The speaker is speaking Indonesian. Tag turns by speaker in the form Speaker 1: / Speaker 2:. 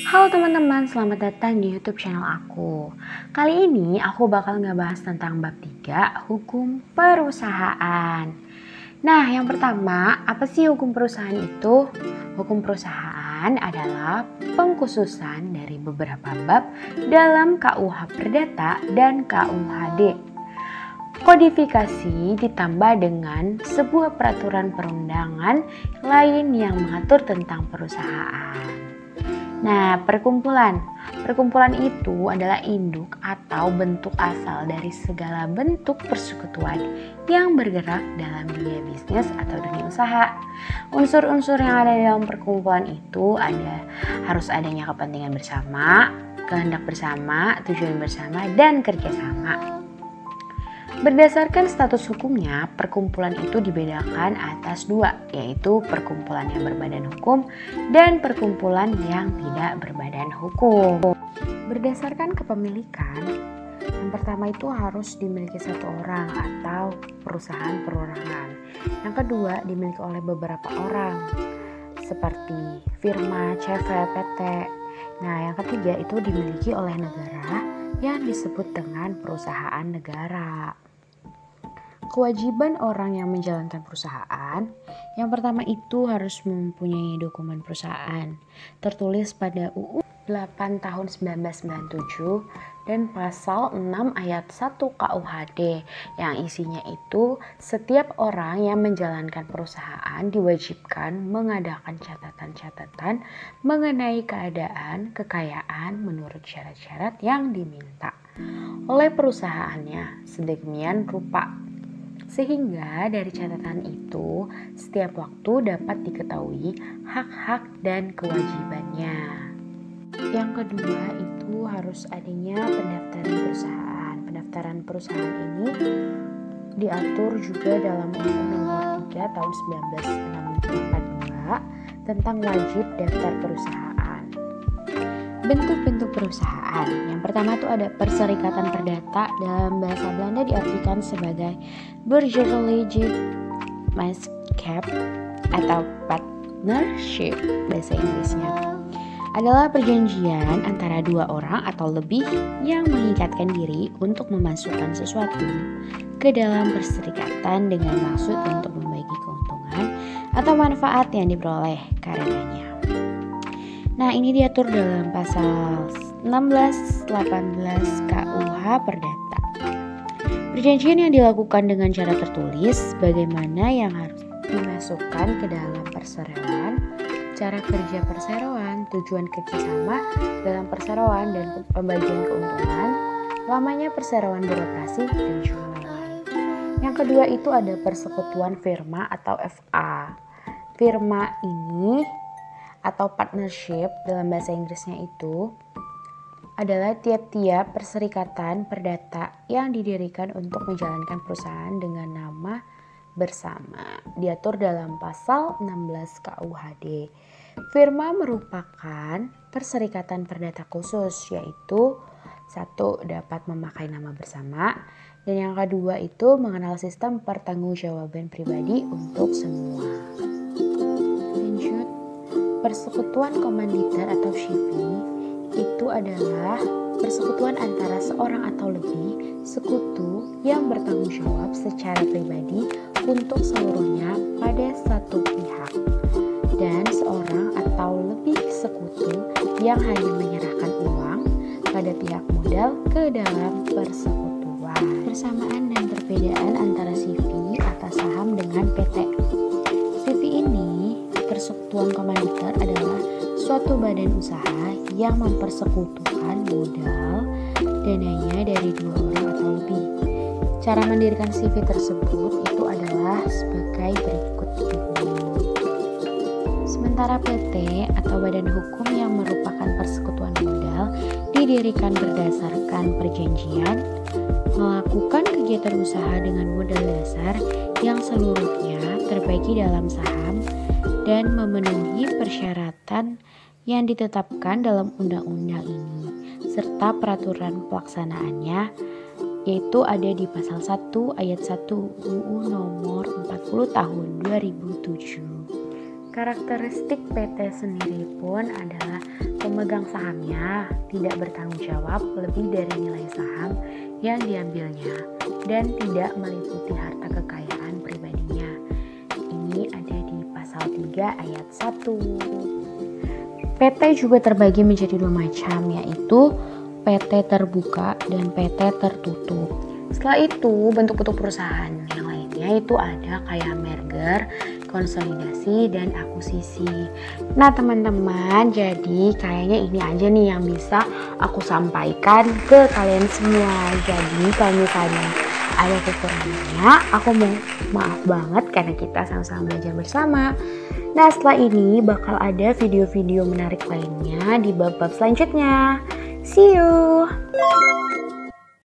Speaker 1: Halo teman-teman, selamat datang di YouTube channel aku. Kali ini aku bakal ngebahas tentang bab 3, hukum perusahaan. Nah, yang pertama, apa sih hukum perusahaan itu? Hukum perusahaan adalah pengkhususan dari beberapa bab dalam KUH Perdata dan KUHD. Kodifikasi ditambah dengan sebuah peraturan perundangan lain yang mengatur tentang perusahaan. Nah, perkumpulan itu adalah induk atau bentuk asal dari segala bentuk persekutuan yang bergerak dalam dunia bisnis atau dunia usaha. Unsur-unsur yang ada dalam perkumpulan itu harus adanya kepentingan bersama, kehendak bersama, tujuan bersama, dan kerjasama. Berdasarkan status hukumnya, perkumpulan itu dibedakan atas dua, yaitu perkumpulan yang berbadan hukum dan perkumpulan yang tidak berbadan hukum. Berdasarkan kepemilikan, yang pertama itu harus dimiliki satu orang atau perusahaan perorangan. Yang kedua dimiliki oleh beberapa orang, seperti firma, CV, PT. Nah, yang ketiga itu dimiliki oleh negara yang disebut dengan perusahaan negara. Kewajiban orang yang menjalankan perusahaan, yang pertama itu harus mempunyai dokumen perusahaan tertulis pada UU 8 tahun 1997 dan pasal 6 ayat 1 KUHD yang isinya itu setiap orang yang menjalankan perusahaan diwajibkan mengadakan catatan-catatan mengenai keadaan kekayaan menurut syarat-syarat yang diminta oleh perusahaannya sedemikian rupa, sehingga dari catatan itu setiap waktu dapat diketahui hak-hak dan kewajibannya. Yang kedua itu harus adanya pendaftaran perusahaan. Pendaftaran perusahaan ini diatur juga dalam Undang-Undang Nomor 3 tahun 1962 tentang wajib daftar perusahaan. Bentuk-bentuk perusahaan. Yang pertama itu ada perserikatan perdata, dalam bahasa Belanda diartikan sebagai burgerlijke maatschappij atau partnership bahasa Inggrisnya. Adalah perjanjian antara dua orang atau lebih yang mengikatkan diri untuk memasukkan sesuatu ke dalam perserikatan dengan maksud untuk membagi keuntungan atau manfaat yang diperoleh karenanya. Nah, ini diatur dalam pasal 16-18 KUH Perdata. Perjanjian yang dilakukan dengan cara tertulis, bagaimana yang harus dimasukkan ke dalam perseroan, cara kerja perseroan, tujuan kerjasama dalam perseroan dan pembagian keuntungan, lamanya perseroan beroperasi, dan juga lain-lain. Yang kedua itu ada persekutuan firma atau FA. Firma ini atau partnership dalam bahasa Inggrisnya itu adalah tiap-tiap perserikatan perdata yang didirikan untuk menjalankan perusahaan dengan nama bersama. Diatur dalam pasal 16 KUHD. Firma merupakan perserikatan perdata khusus, yaitu satu, dapat memakai nama bersama, dan yang kedua itu mengenal sistem pertanggungjawaban pribadi untuk semua. Lanjut. Persekutuan komanditer atau shifi itu adalah persekutuan antara seorang atau lebih sekutu yang bertanggung jawab secara pribadi untuk seluruhnya pada satu pihak, dan seorang atau lebih sekutu yang hanya menyerahkan uang pada pihak modal ke dalam persekutuan. Persamaan dan perbedaan antara shifi atas saham dengan PT. Shifi ini, persekutuan komanditer, adalah suatu badan usaha yang mempersekutukan modal dananya dari dua orang atau lebih. Cara mendirikan shifi tersebut itu adalah sebagai berikut ini. Sementara PT atau badan hukum yang merupakan persekutuan modal didirikan berdasarkan perjanjian, melakukan kegiatan usaha dengan modal dasar yang seluruhnya terbagi dalam saham dan memenuhi persyaratan yang ditetapkan dalam undang-undang ini serta peraturan pelaksanaannya, yaitu ada di pasal 1 ayat 1 UU nomor 40 tahun 2007. Karakteristik PT sendiri pun adalah pemegang sahamnya tidak bertanggung jawab lebih dari nilai saham yang diambilnya dan tidak meliputi harta kekayaan pribadinya. Ini ada di pasal 3 ayat 1. PT juga terbagi menjadi 2 macam, yaitu PT terbuka dan PT tertutup. Setelah itu, bentuk-bentuk perusahaan yang lainnya itu ada kayak merger, konsolidasi, dan akuisisi. Nah teman-teman, jadi kayaknya ini aja nih yang bisa aku sampaikan ke kalian semua. Jadi kalau misalnya ada kekurangannya, aku mau maaf banget karena kita sama-sama belajar bersama. Nah setelah ini bakal ada video-video menarik lainnya di bab-bab selanjutnya. See you!